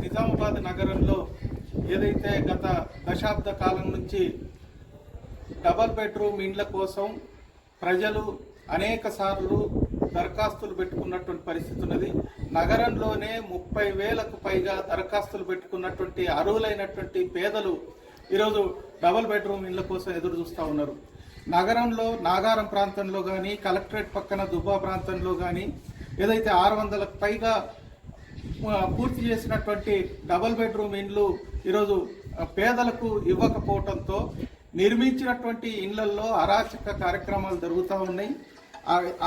నిజామాబాద్ నగరంలో ఏదైతే గత దశాబ్ద కాలం నుంచి డబల్ బెడ్రూమ్ ఇండ్ల కోసం ప్రజలు అనేక సార్లు దరఖాస్తులు పెట్టుకున్నటువంటి పరిస్థితి ఉన్నది. నగరంలోనే 30,000కు పైగా దరఖాస్తులు పెట్టుకున్నటువంటి అర్హులైనటువంటి పేదలు ఈరోజు డబల్ బెడ్రూమ్ ఇండ్ల కోసం ఎదురు చూస్తూ ఉన్నారు. నగరంలో నాగారం ప్రాంతంలో కానీ, కలెక్టరేట్ పక్కన దుబ్బా ప్రాంతంలో కానీ ఏదైతే 600కు పైగా పూర్తి చేసినటువంటి డబల్ బెడ్రూమ్ ఇండ్లు ఈరోజు పేదలకు ఇవ్వకపోవడంతో నిర్మించినటువంటి ఇండ్లల్లో అరాచక కార్యక్రమాలు జరుగుతూ ఉన్నాయి.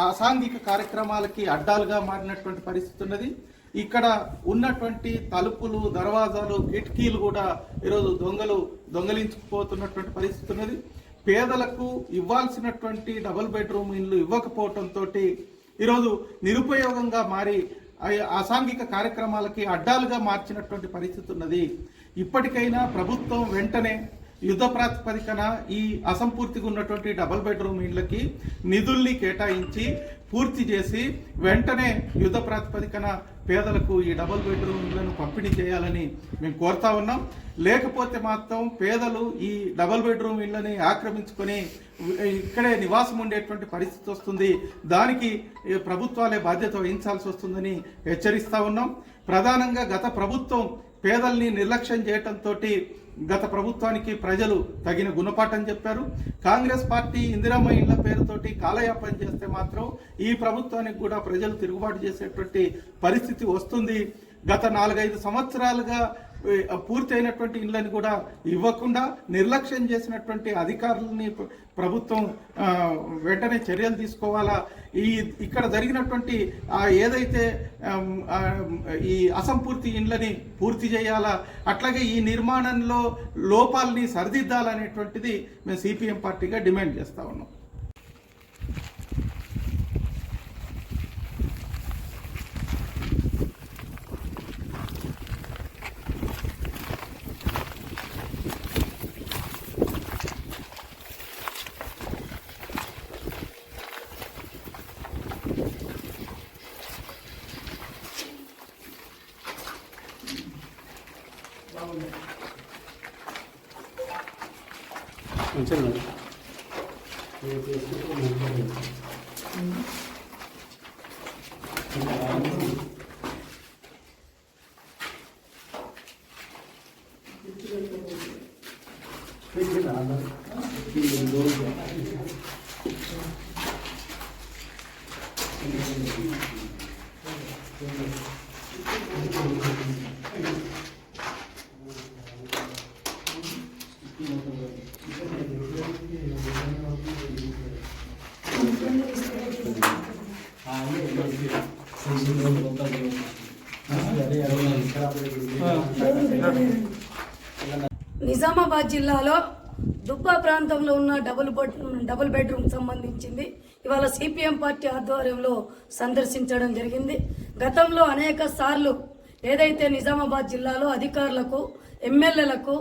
అసాంఘిక కార్యక్రమాలకి అడ్డాలుగా మారినటువంటి పరిస్థితి ఉన్నది. ఇక్కడ ఉన్నటువంటి తలుపులు, దర్వాజాలు, కిటికీలు కూడా ఈరోజు దొంగలించుకుపోతున్నటువంటి పరిస్థితి ఉన్నది. పేదలకు ఇవ్వాల్సినటువంటి డబుల్ బెడ్రూమ్ ఇండ్లు ఇవ్వకపోవడంతో ఈరోజు నిరుపయోగంగా మారి అసాంఘిక కార్యక్రమాలకి అడ్డాలుగా మార్చినటువంటి పరిస్థితి ఉన్నది. ఇప్పటికైనా ప్రభుత్వం వెంటనే యుద్ధ ప్రాతిపదికన ఈ అసంపూర్తిగా ఉన్నటువంటి డబుల్ బెడ్రూమ్ ఇళ్లకి నిధుల్ని కేటాయించి పూర్తి చేసి వెంటనే యుద్ధ ప్రాతిపదికన పేదలకు ఈ డబుల్ బెడ్రూమ్ ఇళ్లను పంపిణీ చేయాలని మేము కోరుతా ఉన్నాం. లేకపోతే మాత్రం పేదలు ఈ డబుల్ బెడ్రూమ్ ఇళ్లని ఆక్రమించుకొని ఇక్కడే నివాసం ఉండేటువంటి పరిస్థితి వస్తుంది. దానికి ప్రభుత్వాలే బాధ్యత వహించాల్సి వస్తుందని హెచ్చరిస్తా ఉన్నాం. ప్రధానంగా గత ప్రభుత్వం పేదల్ని నిర్లక్ష్యం చేయటంతో గత ప్రభుత్వానికి ప్రజలు తగిన గుణపాఠం చెప్పారు. కాంగ్రెస్ పార్టీ ఇందిరమ్మ ఇండ్ల పేరుతోటి కాలయాపన చేస్తే మాత్రం ఈ ప్రభుత్వానికి కూడా ప్రజలు తిరుగుబాటు చేసేటువంటి పరిస్థితి వస్తుంది. గత 4-5 సంవత్సరాలుగా పూర్తి అయినటువంటి ఇళ్లను కూడా ఇవ్వకుండా నిర్లక్ష్యం చేసినటువంటి అధికారులని ప్రభుత్వం వెంటనే చర్యలు తీసుకోవాలా. ఇక్కడ జరిగినటువంటి ఏదైతే ఈ అసంపూర్తి ఇండ్లని పూర్తి చేయాలా, అట్లాగే ఈ నిర్మాణంలో లోపాలని సరిదిద్దాలనేటువంటిది మేము సిపిఎం పార్టీగా డిమాండ్ చేస్తా ఉన్నాం. నిజామాబాద్ జిల్లాలో దుబ్బా ప్రాంతంలో ఉన్న డబుల్ బెడ్రూమ్ సంబంధించింది ఇవాళ సిపిఎం పార్టీ ఆధ్వర్యంలో సందర్శించడం జరిగింది. గతంలో అనేక సార్లు ఏదైతే నిజామాబాద్ జిల్లాలో అధికారులకు, ఎమ్మెల్యేలకు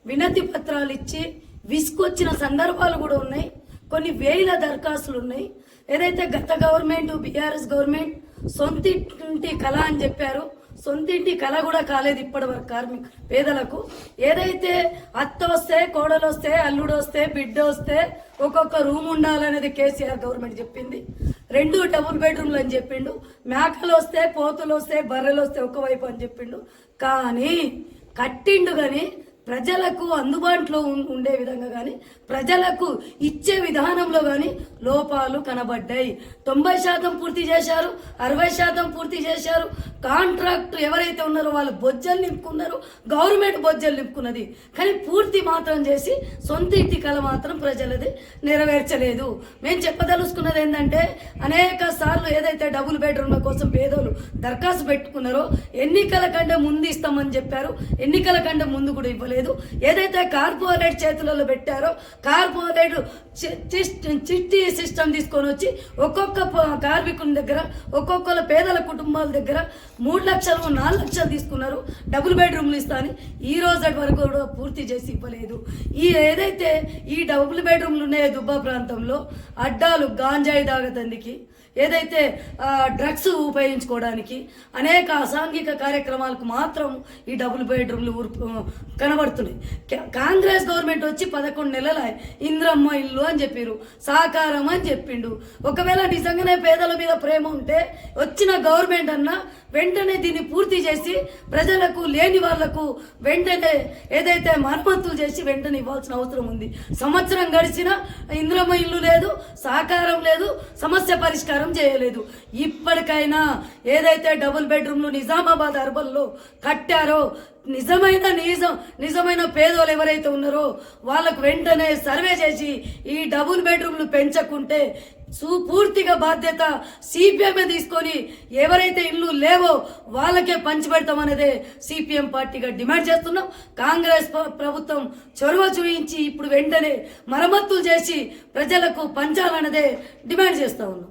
వినతి పత్రాలు ఇచ్చి విసుకొచ్చిన సందర్భాలు కూడా ఉన్నాయి. కొన్ని వేల దరఖాస్తులు ఉన్నాయి. ఏదైతే గత గవర్నమెంట్, బీఆర్ఎస్ గవర్నమెంట్ సొంతింటి కళ అని చెప్పారు, సొంతింటి కళ కూడా కాలేదు ఇప్పటి వరకు పేదలకు. ఏదైతే అత్త వస్తే, కోడలు వస్తే, అల్లుడు వస్తే, బిడ్డ వస్తే ఒక్కొక్క రూమ్ ఉండాలనేది కేసీఆర్ గవర్నమెంట్ చెప్పింది. 2 డబుల్ బెడ్రూమ్లు అని చెప్పిండు. మేకలు వస్తే, పోతులు వస్తే, బర్రెలు వస్తే ఒకవైపు అని చెప్పిండు. కానీ కట్టిండు కానీ ప్రజలకు అందుబాటులో ఉండే విధంగా కానీ ప్రజలకు ఇచ్చే విధానంలో కానీ లోపాలు కనబడ్డాయి. 90% పూర్తి చేశారు, 60% పూర్తి చేశారు. కాంట్రాక్ట్ ఎవరైతే ఉన్నారో వాళ్ళు బొజ్జలు నింపుకున్నారు, గవర్నమెంట్ బొజ్జలు నింపుకున్నది. కానీ పూర్తి మాత్రం చేసి సొంత ఇంటి కళ మాత్రం ప్రజలది నెరవేర్చలేదు. మేము చెప్పదలుచుకున్నది ఏంటంటే అనేక సార్లు ఏదైతే డబుల్ బెడ్రూమ్ల కోసం పేదోళ్ళు దరఖాస్తు పెట్టుకున్నారో ఎన్నికల కంటే ముందు ఇస్తామని చెప్పారు. ఎన్నికల కంటే ముందు కూడా ఇవ్వలేదు. లేదు. ఏదైతే కార్పొరేట్ చేతులలో పెట్టారో కార్పొరేట్ చిట్టి సిస్టమ్ తీసుకొని వచ్చి ఒక్కొక్క కార్మికుని దగ్గర ఒక్కొక్కల పేదల కుటుంబాల దగ్గర 3 లక్షలు 4 లక్షలు తీసుకున్నారు. డబుల్ బెడ్రూమ్లు ఇస్తా అని ఈ రోజు వరకు కూడా పూర్తి చేసి ఇవ్వలేదు. ఏదైతే ఈ డబుల్ బెడ్రూమ్లు ఉన్నాయో దుబ్బా ప్రాంతంలో అడ్డాలు గాంజాయి తాగతందుకి, ఏదైతే డ్రగ్స్ ఉపయోగించుకోవడానికి అనేక అసాంఘిక కార్యక్రమాలకు మాత్రం ఈ డబుల్ బెడ్రూమ్లు కనబడుతున్నాయి. కాంగ్రెస్ గవర్నమెంట్ వచ్చి 11 నెలల ఇంద్రమ్మ ఇల్లు అని చెప్పారు, సాకారం అని చెప్పిండు. ఒకవేళ నిజంగానే పేదల మీద ప్రేమ ఉంటే వచ్చిన గవర్నమెంట్ అన్నా వెంటనే దీన్ని పూర్తి చేసి ప్రజలకు లేని వాళ్లకు వెంటనే ఏదైతే మరమ్మతులు చేసి వెంటనే ఇవ్వాల్సిన అవసరం ఉంది. సంవత్సరం గడిచినా ఇంద్రమ్మ ఇల్లు లేదు, సాకారం లేదు, సమస్య పరిష్కారం చేయలేదు. ఇప్పటికైనా ఏదైతే డబుల్ బెడ్రూమ్లు నిజామాబాద్ అర్బన్లో కట్టారో నిజమైన పేదోళ్ళు ఎవరైతే ఉన్నారో వాళ్ళకు వెంటనే సర్వే చేసి ఈ డబుల్ బెడ్రూమ్లు పెంచకుంటే పూర్తిగా బాధ్యత సిపిఎం తీసుకొని ఎవరైతే ఇల్లు లేవో వాళ్ళకే పంచిపెడతామనేదే సిపిఎం పార్టీగా డిమాండ్ చేస్తున్నాం. కాంగ్రెస్ ప్రభుత్వం చొరవ చూపించి ఇప్పుడు వెంటనే మరమ్మతులు చేసి ప్రజలకు పంచాలన్నదే డిమాండ్ చేస్తా ఉన్నాం.